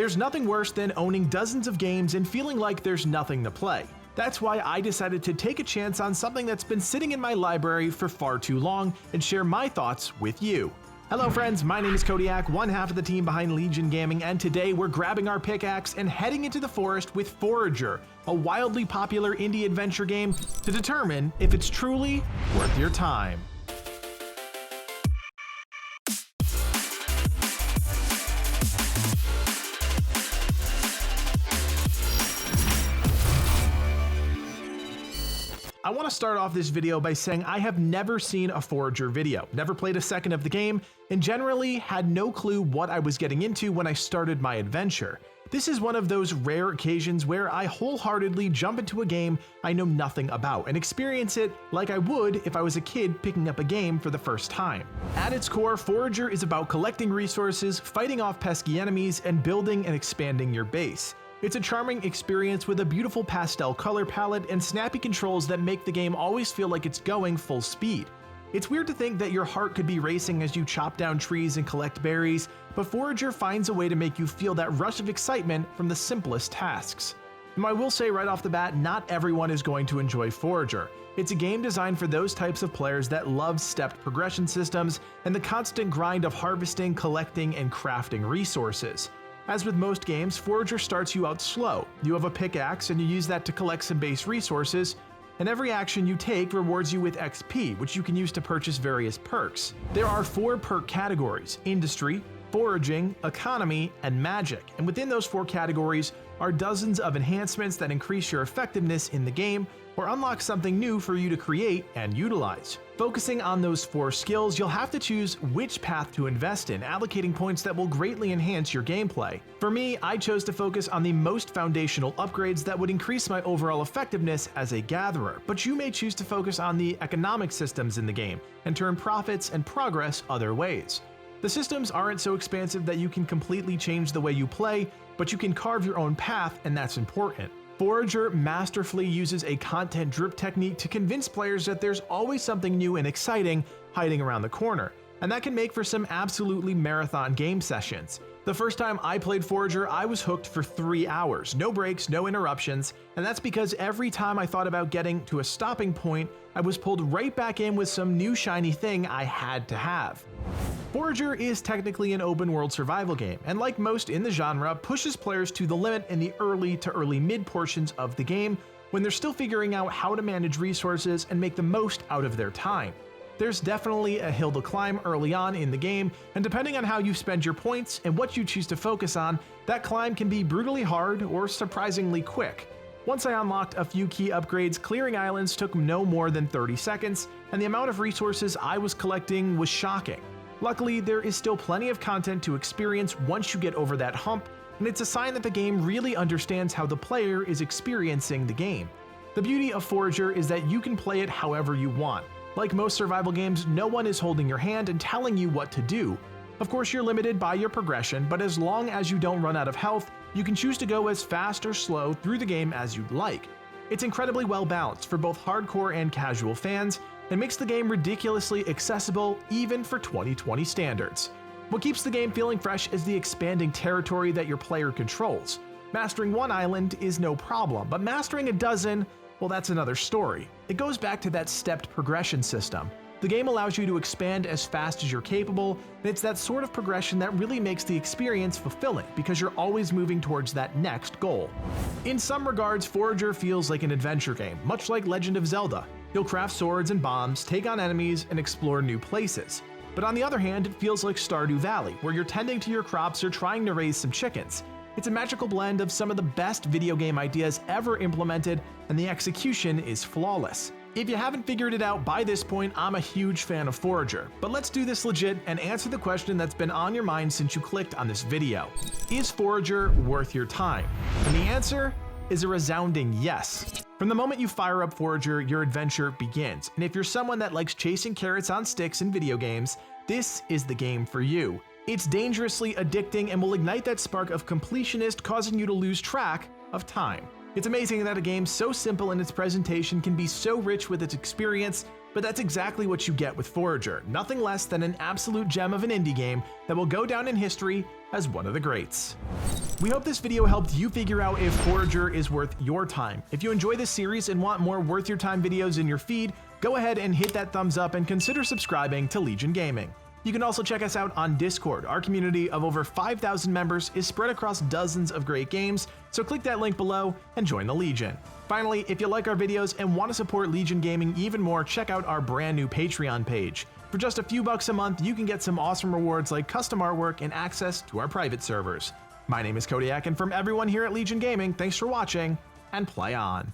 There's nothing worse than owning dozens of games and feeling like there's nothing to play. That's why I decided to take a chance on something that's been sitting in my library for far too long and share my thoughts with you. Hello friends, my name is Kodiak, one half of the team behind Legion Gaming, and today we're grabbing our pickaxe and heading into the forest with Forager, a wildly popular indie adventure game, to determine if it's truly worth your time. I want to start off this video by saying I have never seen a Forager video, never played a second of the game, and generally had no clue what I was getting into when I started my adventure. This is one of those rare occasions where I wholeheartedly jump into a game I know nothing about and experience it like I would if I was a kid picking up a game for the first time. At its core, Forager is about collecting resources, fighting off pesky enemies, and building and expanding your base. It's a charming experience with a beautiful pastel color palette and snappy controls that make the game always feel like it's going full speed. It's weird to think that your heart could be racing as you chop down trees and collect berries, but Forager finds a way to make you feel that rush of excitement from the simplest tasks. Now, I will say right off the bat, not everyone is going to enjoy Forager. It's a game designed for those types of players that love stepped progression systems and the constant grind of harvesting, collecting, and crafting resources. As with most games, Forager starts you out slow. You have a pickaxe and you use that to collect some base resources, and every action you take rewards you with XP, which you can use to purchase various perks. There are 4 perk categories: Industry, Foraging, Economy, and Magic, and within those 4 categories are dozens of enhancements that increase your effectiveness in the game or unlock something new for you to create and utilize. Focusing on those 4 skills, you'll have to choose which path to invest in, allocating points that will greatly enhance your gameplay. For me, I chose to focus on the most foundational upgrades that would increase my overall effectiveness as a gatherer, but you may choose to focus on the economic systems in the game and turn profits and progress other ways. The systems aren't so expansive that you can completely change the way you play, but you can carve your own path, and that's important. Forager masterfully uses a content drip technique to convince players that there's always something new and exciting hiding around the corner, and that can make for some absolutely marathon game sessions. The first time I played Forager, I was hooked for 3 hours, no breaks, no interruptions, and that's because every time I thought about getting to a stopping point, I was pulled right back in with some new shiny thing I had to have. Forager is technically an open-world survival game, and like most in the genre, pushes players to the limit in the early to early mid portions of the game when they're still figuring out how to manage resources and make the most out of their time. There's definitely a hill to climb early on in the game, and depending on how you spend your points and what you choose to focus on, that climb can be brutally hard or surprisingly quick. Once I unlocked a few key upgrades, clearing islands took no more than 30 seconds, and the amount of resources I was collecting was shocking. Luckily, there is still plenty of content to experience once you get over that hump, and it's a sign that the game really understands how the player is experiencing the game. The beauty of Forager is that you can play it however you want. Like most survival games, no one is holding your hand and telling you what to do. Of course, you're limited by your progression, but as long as you don't run out of health, you can choose to go as fast or slow through the game as you'd like. It's incredibly well balanced for both hardcore and casual fans, and makes the game ridiculously accessible even for 2020 standards. What keeps the game feeling fresh is the expanding territory that your player controls. Mastering one island is no problem, but mastering a dozen, well, that's another story. It goes back to that stepped progression system. The game allows you to expand as fast as you're capable, and it's that sort of progression that really makes the experience fulfilling because you're always moving towards that next goal. In some regards, Forager feels like an adventure game, much like Legend of Zelda. You'll craft swords and bombs, take on enemies, and explore new places. But on the other hand, it feels like Stardew Valley, where you're tending to your crops or trying to raise some chickens. It's a magical blend of some of the best video game ideas ever implemented, and the execution is flawless. If you haven't figured it out by this point, I'm a huge fan of Forager, but let's do this legit and answer the question that's been on your mind since you clicked on this video. Is Forager worth your time? And the answer is a resounding yes. From the moment you fire up Forager, your adventure begins, and if you're someone that likes chasing carrots on sticks in video games, this is the game for you. It's dangerously addicting and will ignite that spark of completionist, causing you to lose track of time. It's amazing that a game so simple in its presentation can be so rich with its experience, but that's exactly what you get with Forager. Nothing less than an absolute gem of an indie game that will go down in history as one of the greats. We hope this video helped you figure out if Forager is worth your time. If you enjoy this series and want more worth your time videos in your feed, go ahead and hit that thumbs up and consider subscribing to Legion Gaming. You can also check us out on Discord. Our community of over 5,000 members is spread across dozens of great games, so click that link below and join the Legion. Finally, if you like our videos and want to support Legion Gaming even more, check out our brand new Patreon page. For just a few bucks a month, you can get some awesome rewards like custom artwork and access to our private servers. My name is Kodiak, and from everyone here at Legion Gaming, thanks for watching, and play on.